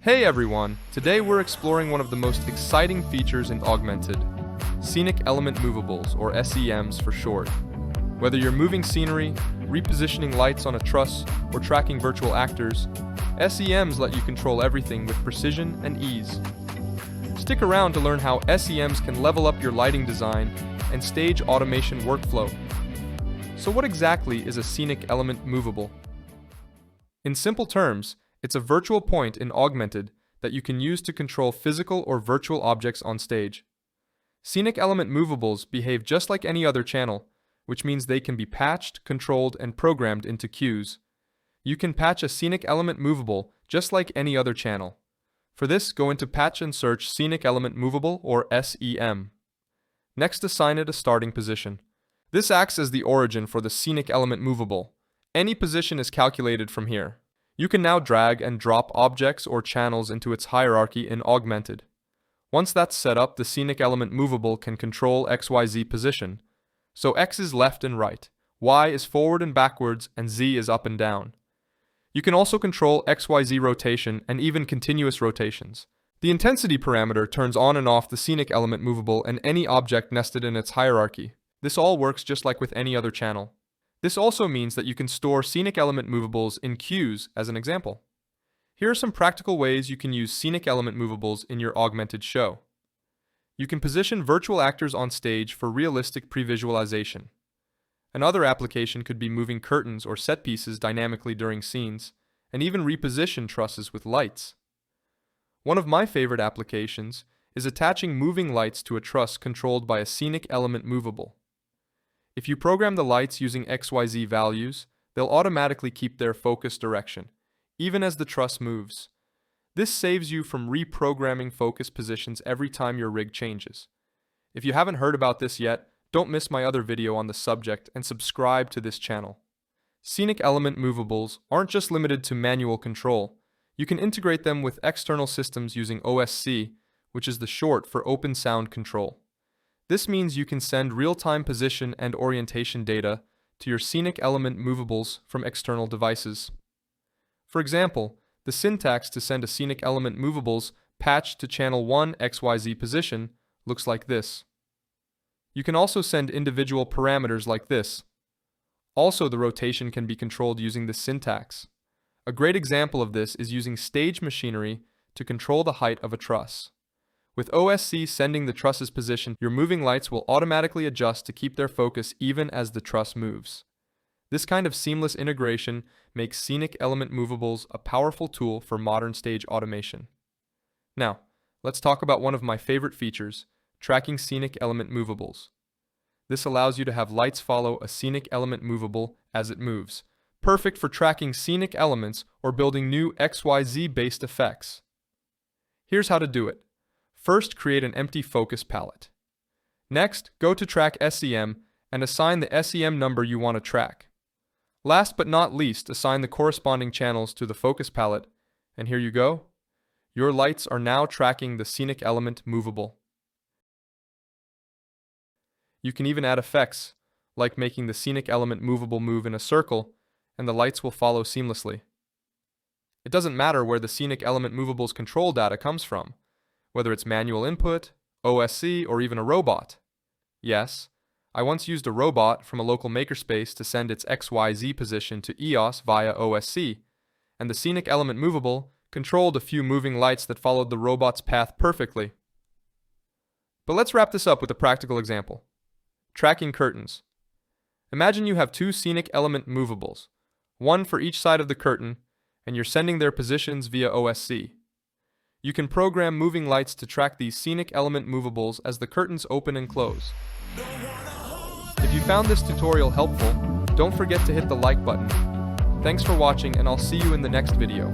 Hey everyone! Today we're exploring one of the most exciting features in Augmented, Scenic Element Moveables, or SEMs for short. Whether you're moving scenery, repositioning lights on a truss, or tracking virtual actors, SEMs let you control everything with precision and ease. Stick around to learn how SEMs can level up your lighting design and stage automation workflow. So what exactly is a Scenic Element Movable? In simple terms, it's a virtual point in Augmented that you can use to control physical or virtual objects on stage. Scenic Element Movables behave just like any other channel, which means they can be patched, controlled, and programmed into cues. You can patch a Scenic Element Movable just like any other channel. For this, go into Patch and search Scenic Element Movable, or SEM. Next, assign it a starting position. This acts as the origin for the Scenic Element Movable. Any position is calculated from here. You can now drag and drop objects or channels into its hierarchy in Augmented. Once that's set up, the Scenic Element Movable can control XYZ position. So X is left and right, Y is forward and backwards, and Z is up and down. You can also control XYZ rotation and even continuous rotations. The intensity parameter turns on and off the Scenic Element Movable and any object nested in its hierarchy. This all works just like with any other channel. This also means that you can store Scenic Element Movables in queues as an example. Here are some practical ways you can use Scenic Element Movables in your Augmented show. You can position virtual actors on stage for realistic pre-visualization. Another application could be moving curtains or set pieces dynamically during scenes, and even reposition trusses with lights. One of my favorite applications is attaching moving lights to a truss controlled by a Scenic Element Movable. If you program the lights using XYZ values, they'll automatically keep their focus direction, even as the truss moves. This saves you from reprogramming focus positions every time your rig changes. If you haven't heard about this yet, don't miss my other video on the subject and subscribe to this channel. Scenic Element Movables aren't just limited to manual control. You can integrate them with external systems using OSC, which is the short for Open Sound Control. This means you can send real-time position and orientation data to your Scenic Element Movables from external devices. For example, the syntax to send a Scenic Element Movables patched to channel 1 XYZ position looks like this. You can also send individual parameters like this. Also, the rotation can be controlled using the syntax. A great example of this is using stage machinery to control the height of a truss. With OSC sending the truss's position, your moving lights will automatically adjust to keep their focus even as the truss moves. This kind of seamless integration makes Scenic Element Movables a powerful tool for modern stage automation. Now, let's talk about one of my favorite features, tracking Scenic Element Movables. This allows you to have lights follow a Scenic Element Movable as it moves, perfect for tracking scenic elements or building new XYZ-based effects. Here's how to do it. First, create an empty focus palette. Next, go to Track SEM and assign the SEM number you want to track. Last but not least, assign the corresponding channels to the focus palette, and here you go. Your lights are now tracking the Scenic Element Movable. You can even add effects, like making the Scenic Element Movable move in a circle, and the lights will follow seamlessly. It doesn't matter where the Scenic Element Movables control data comes from, whether it's manual input, OSC, or even a robot. Yes, I once used a robot from a local makerspace to send its XYZ position to EOS via OSC, and the Scenic Element Movable controlled a few moving lights that followed the robot's path perfectly. But let's wrap this up with a practical example. Tracking curtains. Imagine you have two Scenic Element Movables, one for each side of the curtain, and you're sending their positions via OSC. You can program moving lights to track these Scenic Element Movables as the curtains open and close. If you found this tutorial helpful, don't forget to hit the like button. Thanks for watching, and I'll see you in the next video.